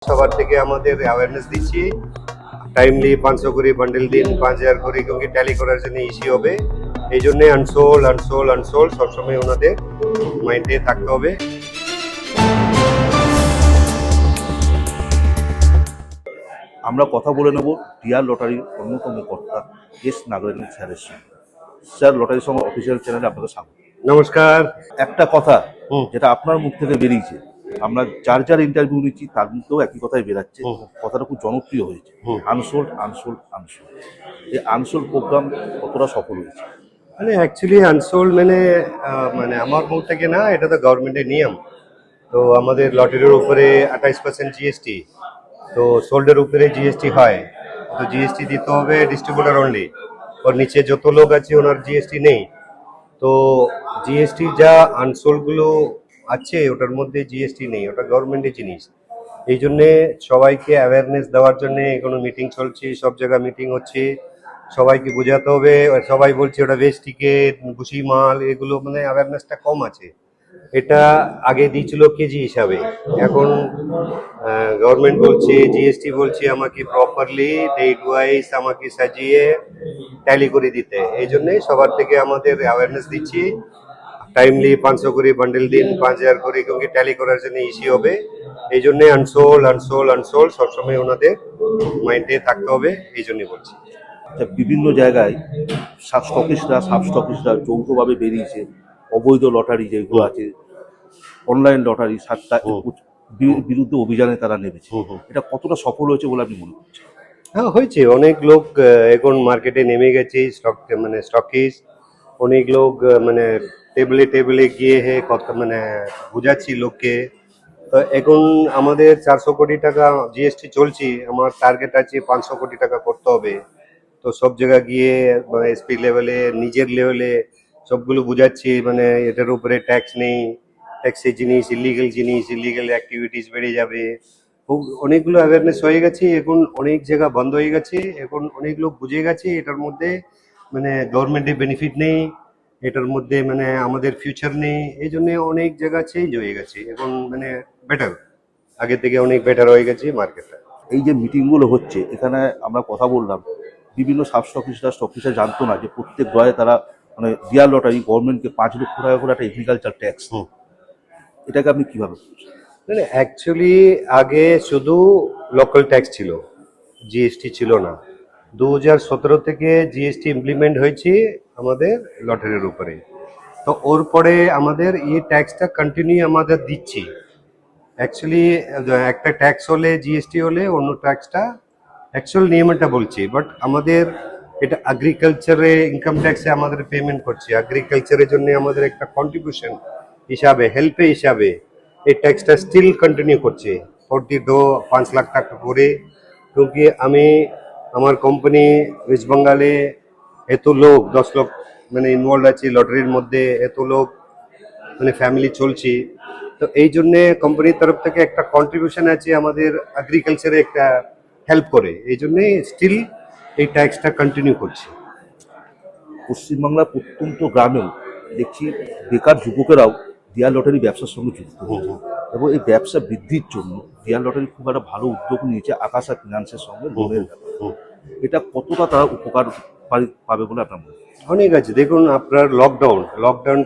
সবার থেকে আমাদের অ্যাওয়ারনেস দিচ্ছি টাইমলি 500 করে বান্ডেল দিন 5000 করে क्योंकि ট্যালি করার জন্য ইজি হবে এই জন্য আনসোল্ড সবসময় ওনাদের মাইন্ডে থাকতে হবে। আমরা কথা বলে নেব ডিয়ার লটারির অন্যতম কর্তা এস নাগরাজন স্যারের সঙ্গে। স্যার, লটারি সংঘ অফিসিয়াল চ্যানেলে আপনাকে স্বাগত। নমস্কার। একটা কথা যেটা আপনার মুখ থেকে বেরিয়েছে, আমরা যার ইন্টারভিউ নিচ্ছি তার মুখেও একই কথাই বেরাচ্ছে, কথাটা খুব জনপ্রিয় হয়েছে, আনসোল্ড। এই আনসোল্ড প্রোগ্রাম কতটা সফল হয়েছে? মানে অ্যাকচুয়ালি আনসোল্ড মানে আমার মুখ থেকে না, এটা তো গভর্নমেন্টের নিয়ম। তো আমাদের লটারির উপরে 28% জিএসটি, তো সোল্ডের উপরে জিএসটি হয়, তো জিএসটি দিতে হবে ডিস্ট্রিবিউটার অনলি, ওর নিচে যত লোক আছে ওনার জিএসটি নেই। তো জিএসটি যা আনসোল্ডগুলো আছে ওটার মধ্যে জিএসটি নেই, ওটা গভর্নমেন্টের জিনিস। এই জন্যে সবাইকে অ্যাওয়ারনেস দেওয়ার জন্যে কোনো মিটিং চলছে, সব জায়গায় মিটিং হচ্ছে, সবাইকে বোঝাতে হবে। সবাই বলছে ওটা ওয়েস্ট টিকিট, ভুসি মাল, এগুলো মানে অ্যাওয়ারনেসটা কম আছে। এটা আগে দিয়েছিল কেজি হিসাবে, এখন গভর্নমেন্ট বলছে, জিএসটি বলছে আমাকে প্রপারলি ডেট ওয়াইজ আমাকে সাজিয়ে ট্যালি করে দিতে। এই জন্যে সবার থেকে আমাদের অ্যাওয়ারনেস দিচ্ছি টাইমলি 500 করে বান্ডেল দিন 5000 করে क्योंकि ট্যালি করার জন্য ইজি হবে। এই জন্যে আনসোল্ড সবসময় ওনাদের মাইন্ডে থাকতে হবে, এই জন্যই বলছি। বিভিন্ন জায়গায় সাব স্টকিস্টরা যৌথভাবে বেরিয়েছে অবৈধ লটারি যেগুলো আছে, অনলাইন লটারি 7টা বিরুদ্ধে অভিযানে তারা নেমেছে। এটা কতটা সফল হয়েছে বলে আপনি মনে করছেন? হ্যাঁ, হয়েছে। অনেক লোক এখন মার্কেটে নেমে গেছে, স্টকিস্ট অনেক লোক মানে টেবিলে গিয়ে বুঝাচ্ছি লোককে। তো এখন আমাদের 400 কোটি টাকা জিএসটি চলছে, আমার টার্গেট আছে 500 কোটি টাকা করতে হবে। তো সব জায়গায় গিয়ে এসপি লেভেলে, নিজের লেভেলে সবগুলো বুঝাচ্ছি, মানে এটার উপরে ট্যাক্স নেই, ট্যাক্সের জিনিস, ইলিগেল অ্যাক্টিভিটিস বেড়ে যাবে। অনেকগুলো অ্যাওয়ারনেস হয়ে গেছে, এখন অনেক জায়গা বন্ধ হয়ে গেছে, এখন অনেক লোক বুঝে গেছে এটার মধ্যে মানে গভর্নমেন্টের বেনিফিট নেই, এটার মধ্যে মানে আমাদের ফিউচার নেই। এই জন্য অনেক জায়গা চেঞ্জ হয়ে গেছে, এখন মানে বেটার, আগে থেকে অনেক বেটার হয়ে গেছে মার্কেটটা। এই যে মিটিংগুলো হচ্ছে, এখানে আমরা কথা বললাম, বিভিন্ন সাব স্টকিস্টরা জানতো না যে প্রত্যেক দয়ে তারা মানে ডিয়ার লটারি গভর্নমেন্টকে 5 লক্ষ টাকা করে একটা এগ্রিকালচার ট্যাক্স। এটাকে আপনি কিভাবে বলছেন? মানে অ্যাকচুয়ালি আগে শুধু লোকাল ট্যাক্স ছিল, জিএসটি ছিল না। 2017 থেকে জিএসটি ইমপ্লিমেন্ট হয়েছে আমাদের লটারির উপরে। তো ওর পরে আমাদের এই ট্যাক্সটা কন্টিনিউ আমাদের দিচ্ছি। অ্যাকচুয়ালি একটা ট্যাক্স হলে, জিএসটি হলে অন্য ট্যাক্সটা অ্যাকচুয়াল নিয়মটা বলছি, বাট আমাদের এটা এগ্রিকালচারে ইনকাম ট্যাক্সে আমাদের পেমেন্ট করছে, এগ্রিকালচারের জন্য আমাদের একটা কন্ট্রিবিউশন হিসাবে, হেল্পে হিসাবে এই ট্যাক্সটা স্টিল কন্টিনিউ করছে প্রতি 5 লাখ টাকা করে। क्योंकि আমি আমার কোম্পানি ওয়েস্ট বেঙ্গলে এত লোক 10 লোক মানে ইনভলভ আছে লটারির মধ্যে, এত লোক মানে ফ্যামিলি চলছে। তো এই জন্যে কোম্পানির তরফ থেকে একটা কন্ট্রিবিউশন আছে, আমাদের এগ্রিকালচারে একটা হেল্প করে, এই জন্যে স্টিল এই ট্যাক্সটা কন্টিনিউ করছে। পশ্চিমবাংলার প্রত্যন্ত গ্রামেও দেখছি বেকার যুবকেরাও ডিয়ার লটারি ব্যবসার সঙ্গে যুক্ত হয়েছে, এবং এই ব্যবসা বৃদ্ধির জন্য ডিয়ার লটারি খুব একটা ভালো উদ্যোগ নিয়েছে আকাশা ফিনান্সের সঙ্গে লোনের ব্যাপারে। এটা কতটা তারা উপকার পাবে বলে আপনার মনে হয়? অনেক আছে। দেখুন, আপনার লকডাউন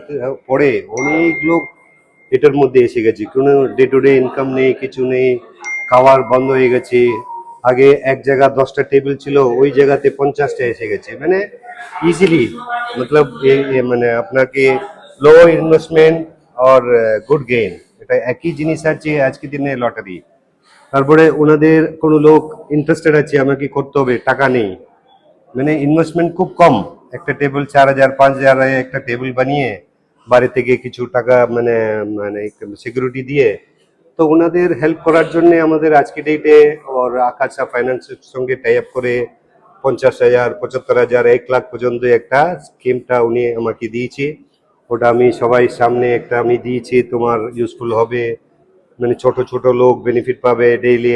পরে অনেক লোক এটার মধ্যে এসে গেছে, কোনো ডে টু ডে ইনকাম নেই, কিছু নেই, খাওয়ার বন্ধ হয়ে গেছে। আগে এক জায়গা 10টা টেবিল ছিল, ওই জায়গাতে 50টা এসে গেছে, মানে ইজিলি মতলব মানে আপনাকে লো ইনভেস্টমেন্ট আর গুড গেইন, এটা একই জিনিস আছে আজকের দিনে লটারি। তারপরে ওনাদের কোনো লোক ইন্টারেস্টেড আছে আমাকে করতে হবে, টাকা নেই, মানে ইনভেস্টমেন্ট খুব কম, একটা টেবিল 4000 5000 একটা টেবিল বানিয়ে বাড়ি থেকে কিছু টাকা মানে মানে সিকিউরিটি দিয়ে। তো ওনাদের হেল্প করার জন্য আমাদের আজকে ডেটে ওর আকাশা ফাইন্যান্সের সঙ্গে টাই আপ করে 50,000 75,000 1 লাখ পর্যন্ত একটা স্কিমটা উনি আমাকে দিয়েছে। ওটা আমি সবাই সামনে একটা আমি দিয়েছি, তোমার ইউজফুল হবে, মানে ছোট ছোট লোক বেনিফিট পাবে, ডেইলি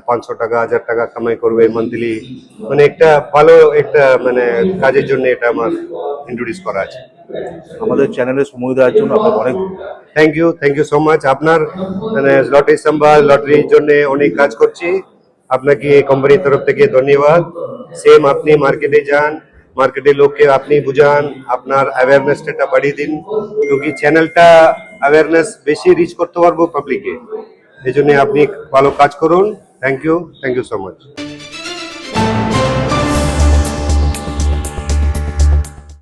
500 টাকা 1000 টাকা কামাই করবে মান্থলি, মানে একটা ভালো একটা মানে কাজের জন্য এটা আমার ইন্ট্রোডিউস করা আছে। আমাদের চ্যানেলে সময় দেওয়ার জন্য আপনার অনেক থ্যাংক ইউ সো মাচ। আপনার মানে লটারি সাম্বা লটারির জন্য অনেক কাজ করছি, আপনাকে কোম্পানির তরফ থেকে ধন্যবাদ। সেম আপনি মার্কেটে যান, মার্কেটের লোককে আপনি বুঝান, আপনার অ্যাওয়ারনেসটা বাড়িয়ে দিন, क्योंकि চ্যানেলটা অ্যাওয়ারনেস বেশি রিচ করতে পারবো পাবলিকে। এই জন্য আপনি ভালো কাজ করুন। Thank you so much.